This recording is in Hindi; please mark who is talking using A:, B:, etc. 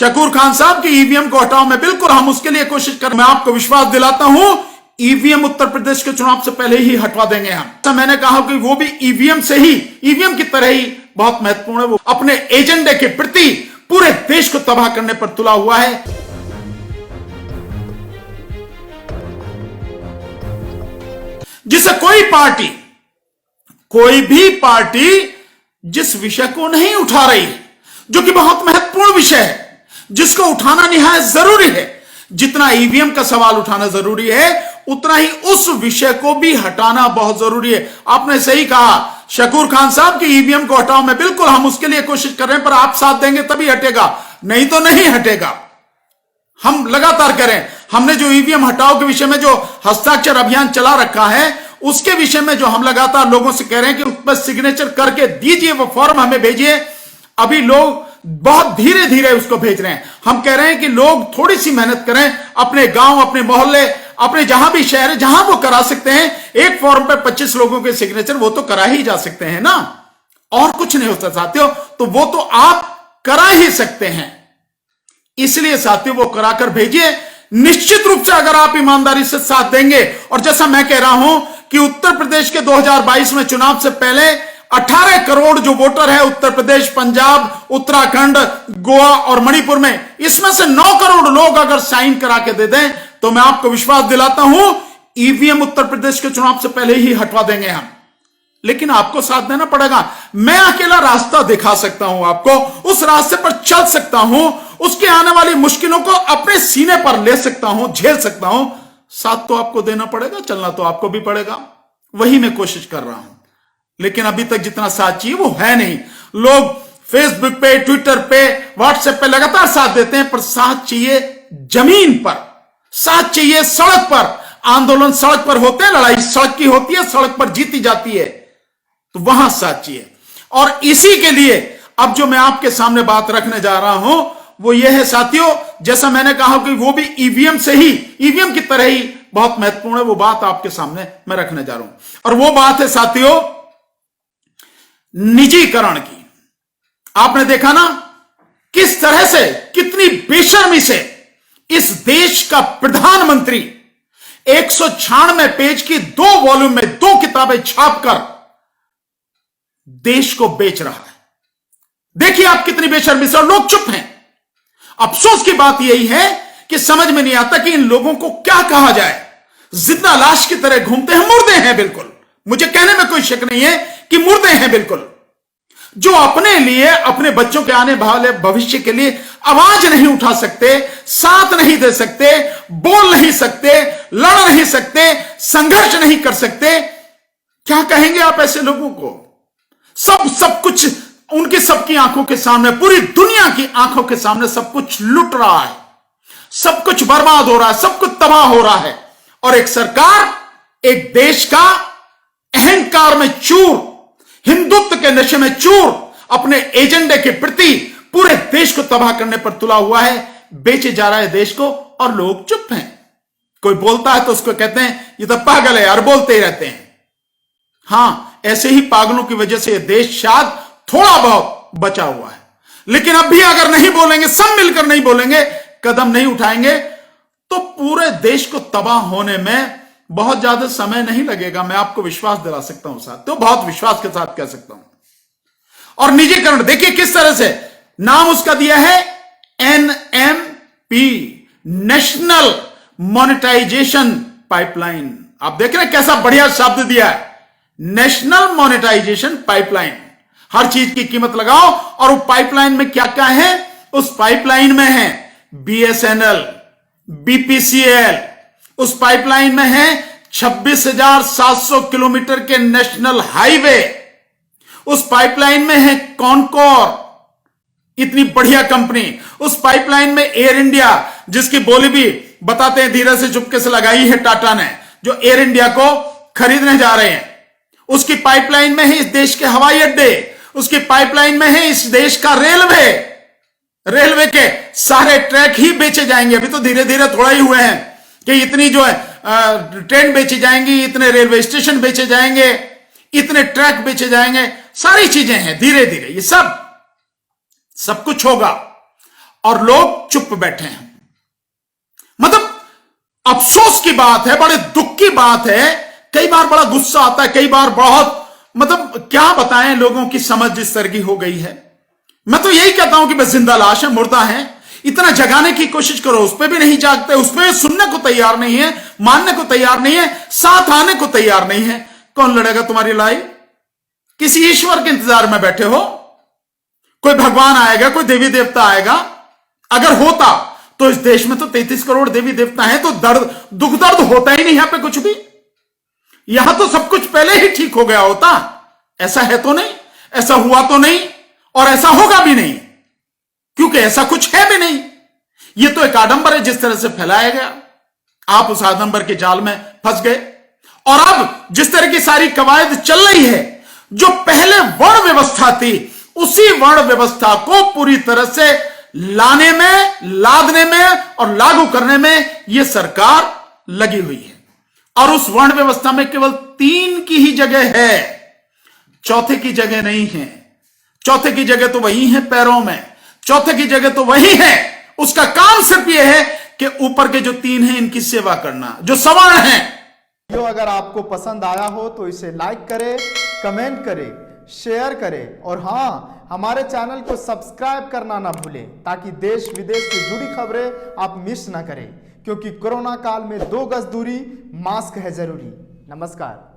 A: शकूर खान साहब की ईवीएम को हटाओ, मैं बिल्कुल हम उसके लिए कोशिश कर, मैं आपको विश्वास दिलाता हूं ईवीएम उत्तर प्रदेश के चुनाव से पहले ही हटवा देंगे हम। तो मैंने कहा कि वो भी ईवीएम से ही, ईवीएम की तरह ही बहुत महत्वपूर्ण है, वो अपने एजेंडे के प्रति पूरे देश को तबाह करने पर तुला हुआ है। जिसे कोई भी पार्टी जिस विषय को नहीं उठा रही, जो कि बहुत महत्वपूर्ण विषय है, जिसको उठाना निहायत जरूरी है, जितना ईवीएम का सवाल उठाना जरूरी है उतना ही उस विषय को भी हटाना बहुत जरूरी है। आपने सही कहा, शकूर खान साहब की ईवीएम को हटाओ, मैं बिल्कुल हम उसके लिए कोशिश कर रहे हैं, पर आप साथ देंगे तभी हटेगा, नहीं तो नहीं हटेगा। हम लगातार करें, हमने जो ईवीएम हटाओ के विषय में जो हस्ताक्षर अभियान चला रखा है, उसके विषय में जो हम लगातार लोगों से कह रहे हैं कि उस पर सिग्नेचर करके दीजिए, वो फॉर्म हमें भेजिए। अभी लोग बहुत धीरे धीरे उसको भेज रहे हैं। हम कह रहे हैं कि लोग थोड़ी सी मेहनत करें, अपने गांव, अपने मोहल्ले, अपने जहां भी शहर है, जहां वो करा सकते हैं। एक फॉर्म पे 25 लोगों के सिग्नेचर वो तो करा ही जा सकते हैं ना, और कुछ नहीं होता साथियों, तो वो तो आप करा ही सकते हैं। इसलिए साथियों वो कराकर भेजिए। निश्चित रूप से अगर आप ईमानदारी से साथ देंगे, और जैसा मैं कह रहा हूं कि उत्तर प्रदेश के 2022 में चुनाव से पहले 18 करोड़ जो वोटर है उत्तर प्रदेश, पंजाब, उत्तराखंड, गोवा और मणिपुर में, इसमें से 9 करोड़ लोग अगर साइन करा के दे दें तो मैं आपको विश्वास दिलाता हूं ईवीएम उत्तर प्रदेश के चुनाव से पहले ही हटवा देंगे हम। लेकिन आपको साथ देना पड़ेगा। मैं अकेला रास्ता दिखा सकता हूं आपको, उस रास्ते पर चल सकता हूं, उसके आने वाली मुश्किलों को अपने सीने पर ले सकता हूं, झेल सकता हूं। साथ तो आपको देना पड़ेगा, चलना तो आपको भी पड़ेगा। वही मैं कोशिश कर रहा हूं, लेकिन अभी तक जितना साथ चाहिए वो है नहीं। लोग फेसबुक पे, ट्विटर पे, व्हाट्सएप पे लगातार साथ देते हैं, पर साथ चाहिए जमीन पर, साथ चाहिए सड़क पर। आंदोलन सड़क पर होते हैं, लड़ाई सड़क की होती है, सड़क पर जीती जाती है, तो वहां साथ चाहिए। और इसी के लिए अब जो मैं आपके सामने बात रखने जा रहा हूं वो ये है साथियों, जैसा मैंने कहा कि वो भी ईवीएम से ही, ईवीएम की तरह ही बहुत महत्वपूर्ण है, वो बात आपके सामने मैं रखने जा रहा हूं। और वो बात है साथियों निजीकरण की। आपने देखा ना किस तरह से, कितनी बेशर्मी से इस देश का प्रधानमंत्री 196 पेज की 2 वॉल्यूम में 2 किताबें छापकर देश को बेच रहा है। देखिए आप कितनी बेशर्मी से, और लोग चुप हैं। अफसोस की बात यही है कि समझ में नहीं आता कि इन लोगों को क्या कहा जाए। जिंदा लाश की तरह घूमते हैं, मुर्दे हैं बिल्कुल। मुझे कहने में कोई शक नहीं है कि मुर्दे हैं बिल्कुल, जो अपने लिए, अपने बच्चों के आने वाले भविष्य के लिए आवाज नहीं उठा सकते, साथ नहीं दे सकते, बोल नहीं सकते, लड़ नहीं सकते, संघर्ष नहीं कर सकते। क्या कहेंगे आप ऐसे लोगों को? सब कुछ उनकी, सबकी आंखों के सामने, पूरी दुनिया की आंखों के सामने सब कुछ लुट रहा है, सब कुछ बर्बाद हो रहा है, सब कुछ तबाह हो रहा है। और एक सरकार, एक देश का अहंकार में चूर, हिंदुत्व के नशे में चूर, अपने एजेंडे के प्रति पूरे देश को तबाह करने पर तुला हुआ है, बेचे जा रहा है देश को, और लोग चुप हैं। कोई बोलता है तो उसको कहते हैं ये तो पागल है यार, बोलते ही रहते हैं। हां, ऐसे ही पागलों की वजह से यह देश शायद थोड़ा बहुत बचा हुआ है। लेकिन अब भी अगर नहीं बोलेंगे, सब मिलकर नहीं बोलेंगे, कदम नहीं उठाएंगे, तो पूरे देश को तबाह होने में बहुत ज्यादा समय नहीं लगेगा। मैं आपको विश्वास दिला सकता हूं साथ, तो बहुत विश्वास के साथ कह सकता हूं। और निजीकरण देखिए किस तरह से, नाम उसका दिया है NMP, नेशनल मॉनेटाइजेशन पाइपलाइन। आप देख रहे हैं कैसा बढ़िया शब्द दिया है, नेशनल मॉनेटाइजेशन पाइपलाइन। हर चीज की कीमत लगाओ, और वो पाइपलाइन में क्या क्या है? उस पाइपलाइन में है BSNL, BPCL, उस पाइपलाइन में है 26,700 किलोमीटर के नेशनल हाईवे, उस पाइपलाइन में है कॉनकोर, इतनी बढ़िया कंपनी, उस पाइपलाइन में एयर इंडिया, जिसकी बोली भी बताते हैं धीरे से चुपके से लगाई है टाटा ने, जो एयर इंडिया को खरीदने जा रहे हैं। उसकी पाइपलाइन में है इस देश के हवाई अड्डे, उसकी पाइपलाइन में है इस देश का रेलवे, रेलवे के सारे ट्रैक ही बेचे जाएंगे। अभी तो धीरे धीरे थोड़ा ही हुए हैं कि इतनी जो है ट्रेन बेची जाएंगी, इतने रेलवे स्टेशन बेचे जाएंगे, इतने ट्रैक बेचे जाएंगे, सारी चीजें हैं, धीरे धीरे ये सब कुछ होगा। और लोग चुप बैठे हैं। मतलब अफसोस की बात है, बड़े दुख की बात है। कई बार बड़ा गुस्सा आता है, कई बार बहुत, मतलब क्या बताएं, लोगों की समझ जिस तरह की हो गई है। मैं तो यही कहता हूं कि बस जिंदा लाश है, मुर्दा है। इतना जगाने की कोशिश करो, उस पर भी नहीं जागते, उस पर सुनने को तैयार नहीं है, मानने को तैयार नहीं है, साथ आने को तैयार नहीं है। कौन लड़ेगा तुम्हारी लड़ाई? किसी ईश्वर के इंतजार में बैठे हो? कोई भगवान आएगा, कोई देवी देवता आएगा? अगर होता तो इस देश में तो 33 करोड़ देवी देवता हैं, तो दुख दर्द होता ही नहीं यहां पे कुछ भी। यहां तो सब कुछ पहले ही ठीक हो गया होता। ऐसा है तो नहीं, ऐसा हुआ तो नहीं, और ऐसा होगा भी नहीं, क्योंकि ऐसा कुछ है भी नहीं। यह तो एक आडंबर है जिस तरह से फैलाया गया। आप उस आडंबर के जाल में फंस गए। और अब जिस तरह की सारी कवायद चल रही है, जो पहले वर्ण व्यवस्था थी, उसी वर्ण व्यवस्था को पूरी तरह से लाने में, लादने में और लागू करने में यह सरकार लगी हुई है। और उस वर्ण व्यवस्था में केवल 3 की ही जगह है, चौथे की जगह नहीं है। चौथे की जगह तो वही है पैरों में, चौथे की जगह तो वही है। उसका काम सिर्फ यह है कि ऊपर के जो 3 हैं इनकी सेवा करना, जो सवर्ण हैं।
B: वीडियो अगर आपको पसंद आया हो तो इसे लाइक करें, कमेंट करें, शेयर करें और हां, हमारे चैनल को सब्सक्राइब करना ना भूलें, ताकि देश विदेश से जुड़ी खबरें आप मिस ना करें। क्योंकि कोरोना काल में 2 गज दूरी, मास्क है जरूरी। नमस्कार।